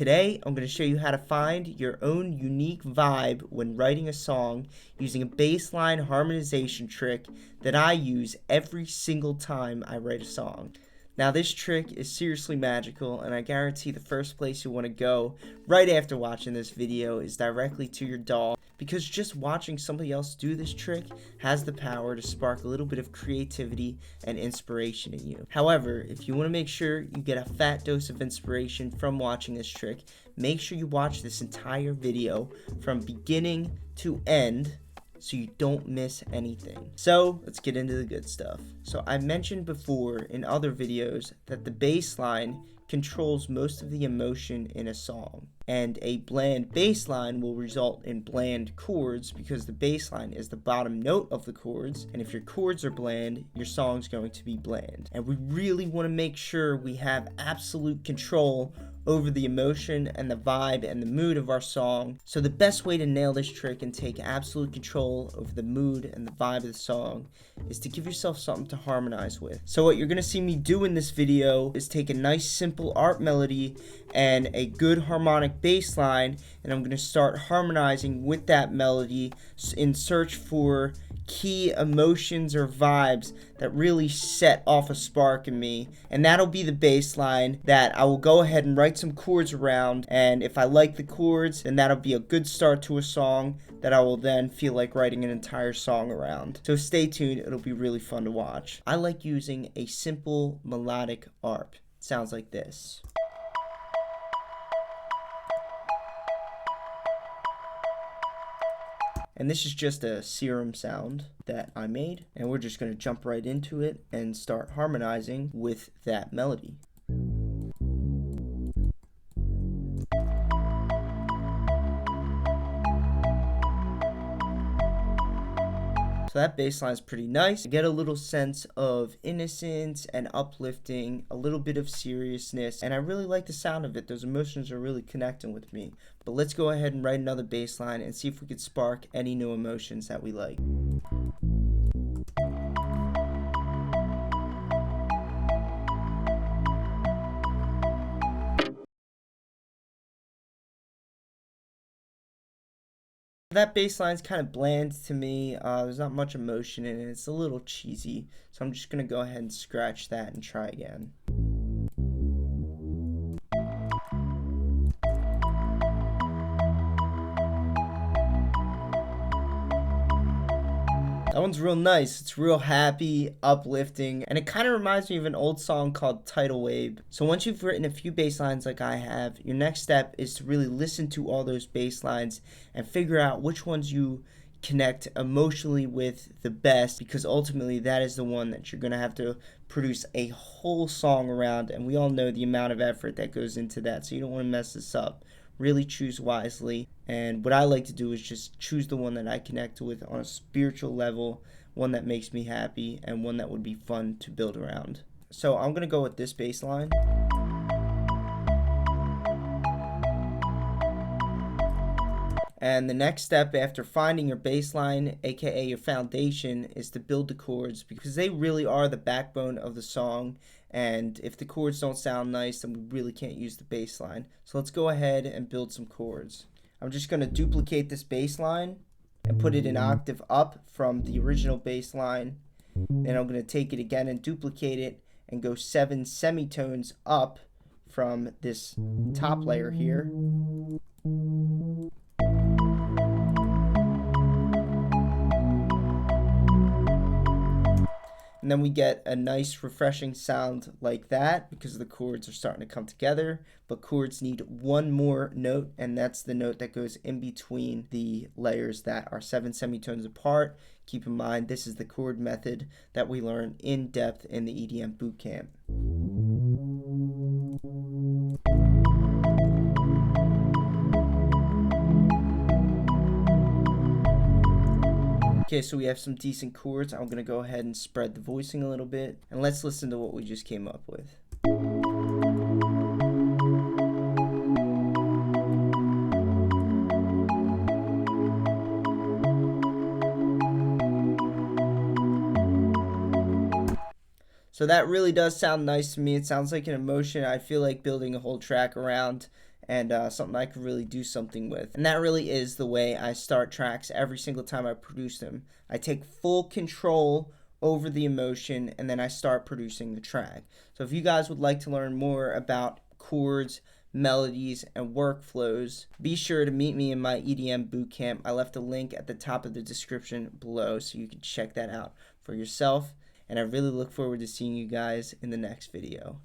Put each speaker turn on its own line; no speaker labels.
Today, I'm going to show you how to find your own unique vibe when writing a song using a bassline harmonization trick that I use every single time I write a song. Now, this trick is seriously magical, and I guarantee the first place you want to go right after watching this video is directly to your DAW, because just watching somebody else do this trick has the power to spark a little bit of creativity and inspiration in you. However, if you want to make sure you get a fat dose of inspiration from watching this trick, make sure you watch this entire video from beginning to end so you don't miss anything. So let's get into the good stuff. So I mentioned before in other videos that the bass line controls most of the emotion in a song, and a bland bass line will result in bland chords because the bass line is the bottom note of the chords, and if your chords are bland, your song's going to be bland. And we really want to make sure we have absolute control over the emotion and the vibe and the mood of our song. So the best way to nail this trick and take absolute control over the mood and the vibe of the song is to give yourself something to harmonize with. So what you're going to see me do in this video is take a nice simple art melody and a good harmonic bass line, and I'm going to start harmonizing with that melody in search for key emotions or vibes that really set off a spark in me, and that'll be the bass line that I will go ahead and write some chords around. And if I like the chords, then that'll be a good start to a song that I will then feel like writing an entire song around. So stay tuned, it'll be really fun to watch. I like using a simple melodic arp. It sounds like this. And this is just a serum sound that I made, and we're just going to jump right into it and start harmonizing with that melody. So that bass line is pretty nice. I get a little sense of innocence and uplifting, a little bit of seriousness, and I really like the sound of it. Those emotions are really connecting with me. But let's go ahead and write another bass line and see if we could spark any new emotions that we like. That bass line's kind of bland to me. There's not much emotion in it. It's a little cheesy. So I'm just going to go ahead and scratch that and try again. That one's real nice. It's real happy, uplifting, and it kind of reminds me of an old song called Tidal Wave. So once you've written a few bass lines like I have, your next step is to really listen to all those bass lines and figure out which ones you connect emotionally with the best, because ultimately that is the one that you're going to have to produce a whole song around, and we all know the amount of effort that goes into that, so you don't want to mess this up. Really choose wisely, and what I like to do is just choose the one that I connect with on a spiritual level, one that makes me happy, and one that would be fun to build around. So I'm going to go with this bass line. And the next step after finding your bass line, aka your foundation, is to build the chords, because they really are the backbone of the song. And if the chords don't sound nice, then we really can't use the bass line. So let's go ahead and build some chords. I'm just going to duplicate this bass line and put it an octave up from the original bass line. Then I'm going to take it again and duplicate it and go 7 semitones up from this top layer here. And then we get a nice refreshing sound like that because the chords are starting to come together. But chords need one more note, and that's the note that goes in between the layers that are 7 semitones apart. Keep in mind, this is the chord method that we learn in depth in the EDM bootcamp. Okay, so we have some decent chords. I'm going to go ahead and spread the voicing a little bit, and let's listen to what we just came up with. So that really does sound nice to me. It sounds like an emotion I feel like building a whole track around. and something I could really do something with. And that really is the way I start tracks every single time I produce them. I take full control over the emotion, and then I start producing the track. So if you guys would like to learn more about chords, melodies, and workflows, be sure to meet me in my EDM bootcamp. I left a link at the top of the description below so you can check that out for yourself. And I really look forward to seeing you guys in the next video.